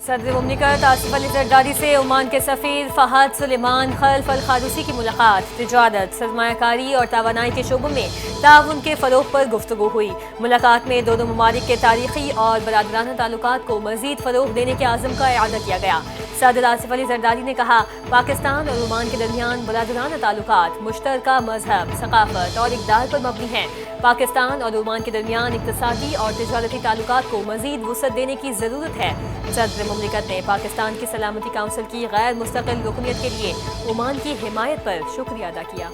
صدر مملکت آصف علی زرداری سے عمان کے سفیر فہد سلیمان خلف القادسی کی ملاقات، تجارت، سرمایہ کاری اور توانائی کے شعبوں میں تعاون کے فروغ پر گفتگو ہوئی۔ ملاقات میں دونوں ممالک کے تاریخی اور برادرانہ تعلقات کو مزید فروغ دینے کے عزم کا اعادہ کیا گیا۔ صدر آصف علی زرداری نے کہا، پاکستان اور عمان کے درمیان برادرانہ تعلقات مشترکہ مذہب، ثقافت اور اقدار پر مبنی ہیں۔ پاکستان اور عمان کے درمیان اقتصادی اور تجارتی تعلقات کو مزید وسعت دینے کی ضرورت ہے۔ صدر مملکت نے پاکستان کی سلامتی کونسل کی غیر مستقل رکنیت کے لیے عمان کی حمایت پر شکریہ ادا کیا۔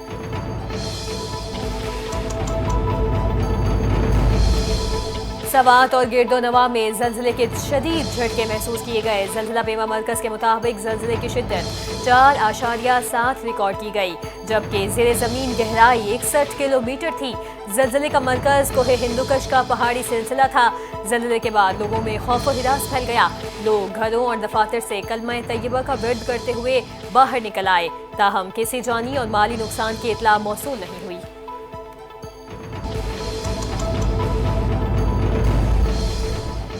سوات اور گرد و نواح میں زلزلے کے شدید جھٹکے محسوس کیے گئے۔ زلزلہ پیما مرکز کے مطابق زلزلے کی شدت 4.7 ریکارڈ کی گئی، جبکہ زیر زمین گہرائی 61 کلومیٹر تھی۔ زلزلے کا مرکز کوہ ہندوکش کا پہاڑی سلسلہ تھا۔ زلزلے کے بعد لوگوں میں خوف و ہراس پھیل گیا۔ لوگ گھروں اور دفاتر سے کلمہ طیبہ کا ورد کرتے ہوئے باہر نکل آئے، تاہم کسی جانی اور مالی نقصان کی اطلاع موصول نہیں ہوئی۔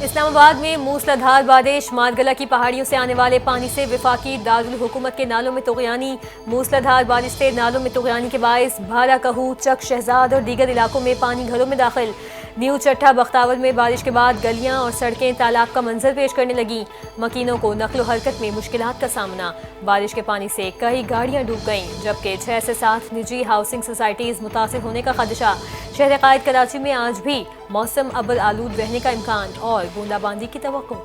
اسلام آباد میں موسلا دھار بارش، مارگلہ کی پہاڑیوں سے آنے والے پانی سے وفاقی دارالحکومت کے نالوں میں طغیانی۔ موسلا دھار بارش سے نالوں میں طغیانی کے باعث بھارا کہو، چک شہزاد اور دیگر علاقوں میں پانی گھروں میں داخل۔ نیو چٹھا بختاور میں بارش کے بعد گلیاں اور سڑکیں تالاب کا منظر پیش کرنے لگیں۔ مکینوں کو نقل و حرکت میں مشکلات کا سامنا۔ بارش کے پانی سے کئی گاڑیاں ڈوب گئیں، جبکہ 6 سے 7 نجی ہاؤسنگ سوسائٹیز متاثر ہونے کا خدشہ۔ شہر قائد کراچی میں آج بھی موسم ابر آلود رہنے کا امکان اور بوندا باندی کی توقع۔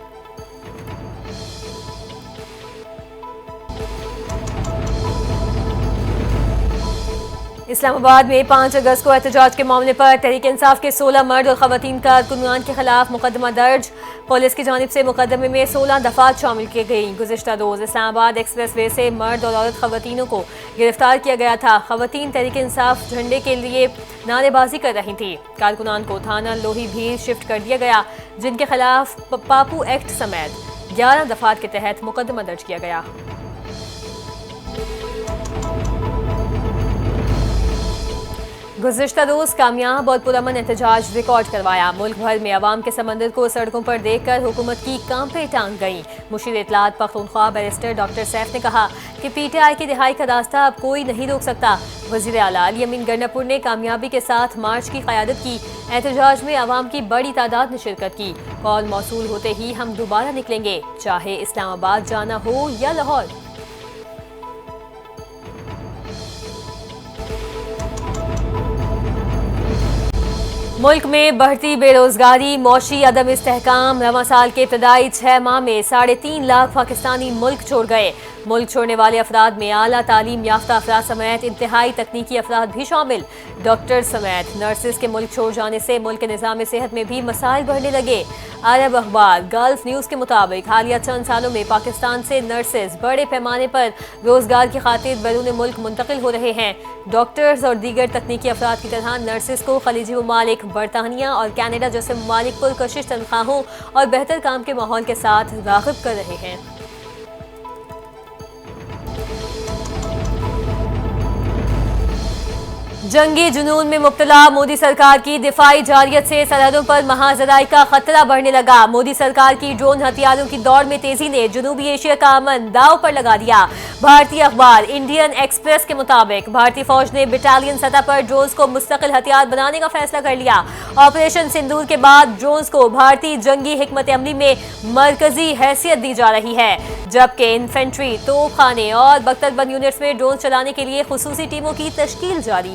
اسلام آباد میں 5 اگست کو احتجاج کے معاملے پر تحریک انصاف کے 16 مرد اور خواتین کارکنان کے خلاف مقدمہ درج۔ پولیس کی جانب سے مقدمے میں 16 دفعات شامل کی گئیں۔ گزشتہ روز اسلام آباد ایکسپریس وے سے مرد اور عورت خواتینوں کو گرفتار کیا گیا تھا۔ خواتین تحریک انصاف جھنڈے کے لیے نعرے بازی کر رہی تھیں۔ کارکنان کو تھانہ لوہی بھیل شفٹ کر دیا گیا، جن کے خلاف پاپو ایکٹ سمیت 11 دفعات کے تحت مقدمہ درج کیا گیا۔ گزشتہ روز کامیاب اور پرامن احتجاج ریکارڈ کروایا۔ ملک بھر میں عوام کے سمندر کو سڑکوں پر دیکھ کر حکومت کی کانپیں ٹانگ گئیں۔ مشیر اطلاعات پختونخوا بیرسٹر ڈاکٹر سیف نے کہا کہ پی ٹی آئی کی رہائی کا راستہ اب کوئی نہیں روک سکتا۔ وزیر اعلیٰ علی امین گنڈاپور نے کامیابی کے ساتھ مارچ کی قیادت کی۔ احتجاج میں عوام کی بڑی تعداد نے شرکت کی۔ کال موصول ہوتے ہی ہم دوبارہ نکلیں گے، چاہے اسلام آباد جانا ہو یا لاہور۔ ملک میں بڑھتی بے روزگاری، معاشی عدم استحکام۔ رواں سال کے ابتدائی 6 ماہ میں 3.5 لاکھ پاکستانی ملک چھوڑ گئے۔ ملک چھوڑنے والے افراد میں اعلیٰ تعلیم یافتہ افراد سمیت انتہائی تکنیکی افراد بھی شامل۔ ڈاکٹر سمیت نرسز کے ملک چھوڑ جانے سے ملک کے نظام صحت میں بھی مسائل بڑھنے لگے۔ عرب اخبار گلف نیوز کے مطابق حالیہ چند سالوں میں پاکستان سے نرسز بڑے پیمانے پر روزگار کی خاطر بیرون ملک منتقل ہو رہے ہیں۔ ڈاکٹرز اور دیگر تکنیکی افراد کی طرح نرسز کو خلیجی ممالک، برطانیہ اور کینیڈا جیسے ممالک پرکشش تنخواہوں اور بہتر کام کے ماحول کے ساتھ راغب کر رہے ہیں۔ جنگی جنون میں مبتلا مودی سرکار کی دفاعی جارحیت سے سرحدوں پر مہاجرائی کا خطرہ بڑھنے لگا۔ مودی سرکار کی ڈرون ہتھیاروں کی دوڑ میں تیزی نے جنوبی ایشیا کا امن داؤ پر لگا دیا۔ بھارتی اخبار انڈین ایکسپریس کے مطابق بھارتی فوج نے بٹالین سطح پر ڈرونز کو مستقل ہتھیار بنانے کا فیصلہ کر لیا۔ آپریشن سندور کے بعد ڈرونز کو بھارتی جنگی حکمت عملی میں مرکزی حیثیت دی جا رہی ہے، جبکہ انفینٹری، توپ خانے اور بختربند یونٹس میں ڈرون چلانے کے لیے خصوصی ٹیموں کی تشکیل جاری۔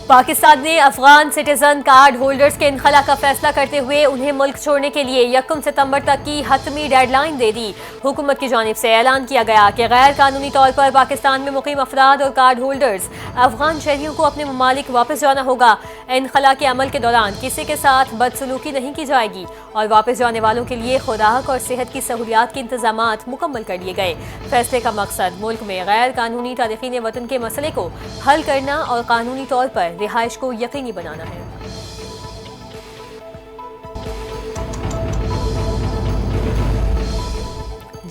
پاکستان نے افغان سٹیزن کارڈ ہولڈرز کے انخلا کا فیصلہ کرتے ہوئے انہیں ملک چھوڑنے کے لیے 1 ستمبر تک کی حتمی ڈیڈ لائن دے دی۔ حکومت کی جانب سے اعلان کیا گیا کہ غیر قانونی طور پر پاکستان میں مقیم افراد اور کارڈ ہولڈرز افغان شہریوں کو اپنے ممالک واپس جانا ہوگا۔ انخلا کے عمل کے دوران کسی کے ساتھ بدسلوکی نہیں کی جائے گی اور واپس جانے والوں کے لیے خوراک اور صحت کی سہولیات کے انتظامات مکمل کر لیے گئے۔ فیصلے کا مقصد ملک میں غیر قانونی تارکین وطن کے مسئلے کو حل کرنا اور قانونی طور پر رہائش کو یقینی بنانا ہے۔